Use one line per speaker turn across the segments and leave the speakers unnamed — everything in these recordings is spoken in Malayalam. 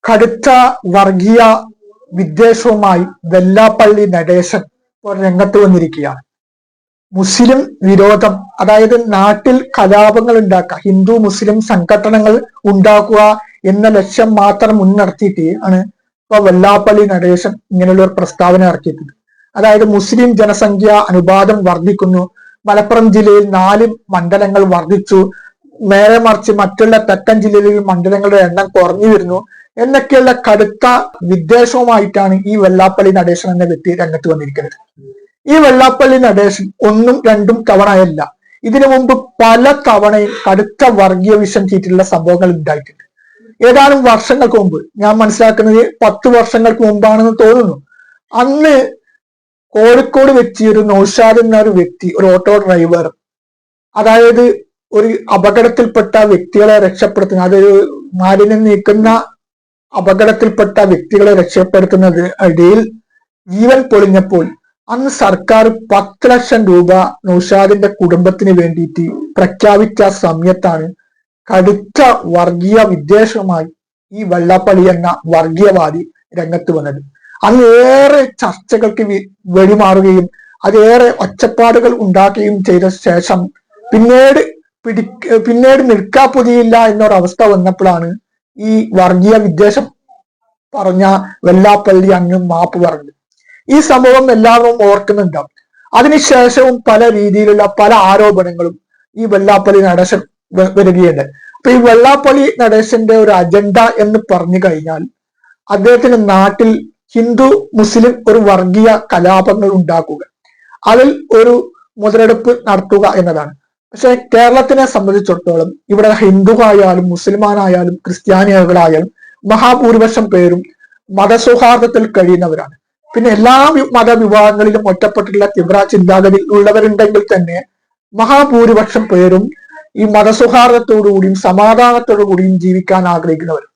കടുത്ത വർഗീയ വിദ്വേഷവുമായി വെല്ലാപ്പള്ളി നടേശൻ ഇപ്പോൾ രംഗത്ത് വന്നിരിക്കുകയാണ്. മുസ്ലിം വിരോധം, അതായത് നാട്ടിൽ കലാപങ്ങൾ ഉണ്ടാക്കുക, ഹിന്ദു മുസ്ലിം സംഘടനകൾ ഉണ്ടാക്കുക എന്ന ലക്ഷ്യം മാത്രം മുൻനിർത്തിയിട്ട് ആണ് ഇപ്പൊ വെല്ലാപ്പള്ളി നടേശൻ ഇങ്ങനെയുള്ള ഒരു പ്രസ്താവന ഇറക്കിയിട്ടുണ്ട്. അതായത് മുസ്ലിം ജനസംഖ്യ അനുപാതം വർദ്ധിക്കുന്നു, മലപ്പുറം ജില്ലയിൽ 4 മണ്ഡലങ്ങൾ വർദ്ധിച്ചു, നേരെ മറിച്ച് മറ്റുള്ള തെക്കൻ ജില്ലകളിൽ മണ്ഡലങ്ങളുടെ എണ്ണം കുറഞ്ഞു വരുന്നു എന്നൊക്കെയുള്ള കടുത്ത വിദ്വേഷവുമായിട്ടാണ് ഈ വെല്ലാപ്പള്ളി നടേശൻ എന്ന വ്യക്തി രംഗത്ത് വന്നിരിക്കുന്നത്. ഈ വെല്ലാപ്പള്ളി നടേശൻ 1ഉം 2ഉം തവണയല്ല, ഇതിനു മുമ്പ് പല തവണയും കടുത്ത വർഗീയ വിഷം ചീറ്റുള്ള സംഭവങ്ങൾ ഉണ്ടായിട്ടുണ്ട്. ഏതാനും വർഷങ്ങൾക്ക് മുമ്പ്, ഞാൻ മനസ്സിലാക്കുന്നത് 10 വർഷങ്ങൾക്ക് മുമ്പാണെന്ന് തോന്നുന്നു, അന്ന് കോഴിക്കോട് വെച്ച് ഒരു നൗഷാദ് എന്ന ഒരു വ്യക്തി, ഒരു ഓട്ടോ ഡ്രൈവർ, അതായത് ഒരു അപകടത്തിൽപ്പെട്ട വ്യക്തികളെ രക്ഷപ്പെടുത്തുന്ന, അതൊരു മാലിന്യം നീക്കുന്ന അപകടത്തിൽപ്പെട്ട വ്യക്തികളെ രക്ഷപ്പെടുത്തുന്നത് ഇടയിൽ ജീവൻ പൊളിഞ്ഞപ്പോൾ അന്ന് സർക്കാർ 10 ലക്ഷം രൂപ നൗഷാദിന്റെ കുടുംബത്തിന് വേണ്ടിയിട്ട് പ്രഖ്യാപിച്ച സമയത്താണ് കടുത്ത വർഗീയ വിദ്വേഷവുമായി ഈ വെള്ളാപ്പള്ളി എന്ന വർഗീയവാദി രംഗത്ത് വന്നത്. അന്ന് ഏറെ ചർച്ചകൾക്ക് വെടിമാറുകയും അതേറെ ഒച്ചപ്പാടുകൾ ഉണ്ടാക്കുകയും ചെയ്ത ശേഷം പിന്നീട് നിൽക്കാപ്പൊതിയില്ല എന്നൊരവസ്ഥ വന്നപ്പോഴാണ് ഈ വർഗീയ വിദ്വേഷം പറഞ്ഞ വെല്ലാപ്പള്ളി അങ്ങ് മാപ്പ് പറഞ്ഞത്. ഈ സംഭവം എല്ലാവരും ഓർക്കുന്നുണ്ടാവും. അതിനുശേഷവും പല രീതിയിലുള്ള പല ആരോപണങ്ങളും ഈ വെല്ലാപ്പള്ളി നടേശൻ വരികയുണ്ട്. അപ്പൊ ഈ വെല്ലാപ്പള്ളി നടേശന്റെ ഒരു അജണ്ട എന്ന് പറഞ്ഞു കഴിഞ്ഞാൽ അദ്ദേഹത്തിന്റെ നാട്ടിൽ ഹിന്ദു മുസ്ലിം ഒരു വർഗീയ കലാപങ്ങൾ ഉണ്ടാക്കുക, അതിൽ ഒരു മുതലെടുപ്പ് നടത്തുക എന്നതാണ്. പക്ഷെ കേരളത്തിനെ സംബന്ധിച്ചിടത്തോളം ഇവിടെ ഹിന്ദുവായാലും മുസ്ലിമാനായാലും ക്രിസ്ത്യാനികളായാലും മഹാഭൂരിപക്ഷം പേരും മതസൗഹാർദ്ദത്തിൽ കഴിയുന്നവരാണ്. പിന്നെ എല്ലാ മതവിഭാഗങ്ങളിലും ഒറ്റപ്പെട്ടുള്ള തീവ്ര ചിന്താഗതി ഉള്ളവരുണ്ടെങ്കിൽ തന്നെ മഹാഭൂരിപക്ഷം പേരും ഈ മതസൗഹാർദ്ദത്തോടുകൂടിയും സമാധാനത്തോടു കൂടിയും ജീവിക്കാൻ ആഗ്രഹിക്കുന്നവരും.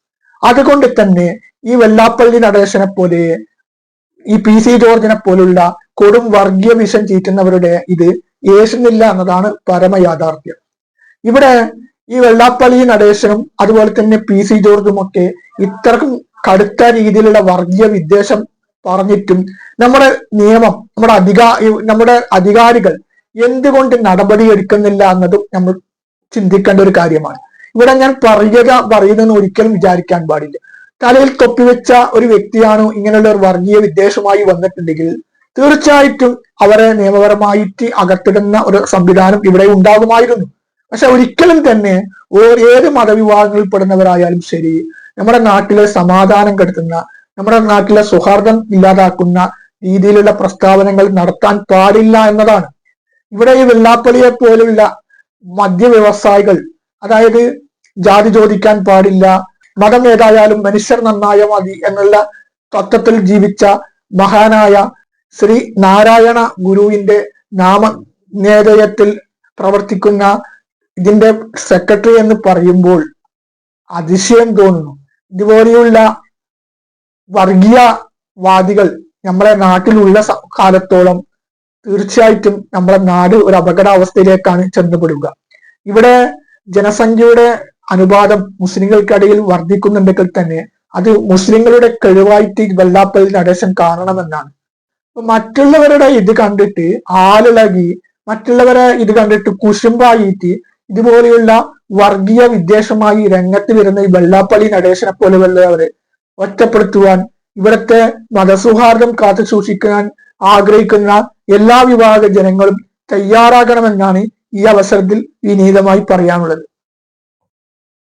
അതുകൊണ്ട് തന്നെ ഈ വെല്ലാപ്പള്ളി നടേശനെ പോലെ ഈ PC ജോർജിനെ പോലുള്ള കൊടും വർഗീയ വിഷം ചീറ്റുന്നവരുടെ ഇത് ഏശുന്നില്ല എന്നതാണ് പരമ യാഥാർത്ഥ്യം. ഇവിടെ ഈ വെല്ലാപ്പള്ളി നടേശനും അതുപോലെ തന്നെ PC ജോർജും ഒക്കെ ഇത്രക്കും കടുത്ത രീതിയിലുള്ള വർഗീയ വിദ്വേഷം പറഞ്ഞിട്ടും നമ്മുടെ നിയമം, നമ്മുടെ അധികാരികൾ എന്തുകൊണ്ട് നടപടി എടുക്കുന്നില്ല എന്നതും നമ്മൾ ചിന്തിക്കേണ്ട ഒരു കാര്യമാണ്. ഇവിടെ ഞാൻ പറയുന്നതെന്ന് ഒരിക്കലും വിചാരിക്കാൻ പാടില്ല. തലയിൽ തൊപ്പിവെച്ച ഒരു വ്യക്തിയാണ് ഇങ്ങനെയുള്ള ഒരു വർഗീയ വിദ്വേഷമായി വന്നിട്ടുണ്ടെങ്കിൽ തീർച്ചയായിട്ടും അവരെ നിയമപരമായിട്ട് അകത്തിടുന്ന ഒരു സംവിധാനം ഇവിടെ ഉണ്ടാകുമായിരുന്നു. പക്ഷെ ഒരിക്കലും തന്നെ ഏത് മതവിഭാഗങ്ങളിൽ പെടുന്നവരായാലും ശരി, നമ്മുടെ നാട്ടിലെ സമാധാനം കെടുത്തുന്ന, നമ്മുടെ നാട്ടിലെ സൗഹാർദ്ദം ഇല്ലാതാക്കുന്ന രീതിയിലുള്ള പ്രസ്താവനകൾ നടത്താൻ പാടില്ല എന്നതാണ്. ഇവിടെ ഈ വെല്ലാപ്പള്ളിയെ പോലുള്ള മദ്യ വ്യവസായികൾ, അതായത് ജാതി ചോദിക്കാൻ പാടില്ല, മതം ഏതായാലും മനുഷ്യർ നന്നായ മതി എന്നുള്ള തത്വത്തിൽ ജീവിച്ച മഹാനായ ശ്രീ നാരായണ ഗുരുവിന്റെ നാമധേയത്തിൽ പ്രവർത്തിക്കുന്ന ഇതിന്റെ സെക്രട്ടറി എന്ന് പറയുമ്പോൾ അതിശയം തോന്നുന്നു. ഇതുപോലെയുള്ള വർഗീയവാദികൾ നമ്മളെ നാട്ടിലുള്ള കാലത്തോളം തീർച്ചയായിട്ടും നമ്മളെ നാട് ഒരു അപകടാവസ്ഥയിലേക്കാണ് ചെന്നപ്പെടുക. ഇവിടെ ജനസംഖ്യയുടെ അനുപാതം മുസ്ലിങ്ങൾക്കിടയിൽ വർദ്ധിക്കുന്നുണ്ടെങ്കിൽ തന്നെ അത് മുസ്ലിങ്ങളുടെ കഴിവായിട്ട് വെല്ലാപ്പള്ളി നടേശൻ കാണണമെന്നാണ്. മറ്റുള്ളവരുടെ ഇത് കണ്ടിട്ട് ആളിളകി, മറ്റുള്ളവരെ ഇത് കണ്ടിട്ട് കുശുമ്പായിട്ട് ഇതുപോലെയുള്ള വർഗീയ വിദ്വേഷമായി രംഗത്ത് വരുന്ന ഈ വെല്ലാപ്പള്ളി നടേശനെ പോലെയുള്ളവരെ ഒറ്റപ്പെടുത്തുവാൻ, ഇവിടുത്തെ മതസൗഹാർദ്ദം കാത്തു സൂക്ഷിക്കാൻ ആഗ്രഹിക്കുന്ന എല്ലാ വിഭാഗ ജനങ്ങളും തയ്യാറാകണമെന്നാണ് ഈ അവസരത്തിൽ വിനീതമായി പറയാനുള്ളത്.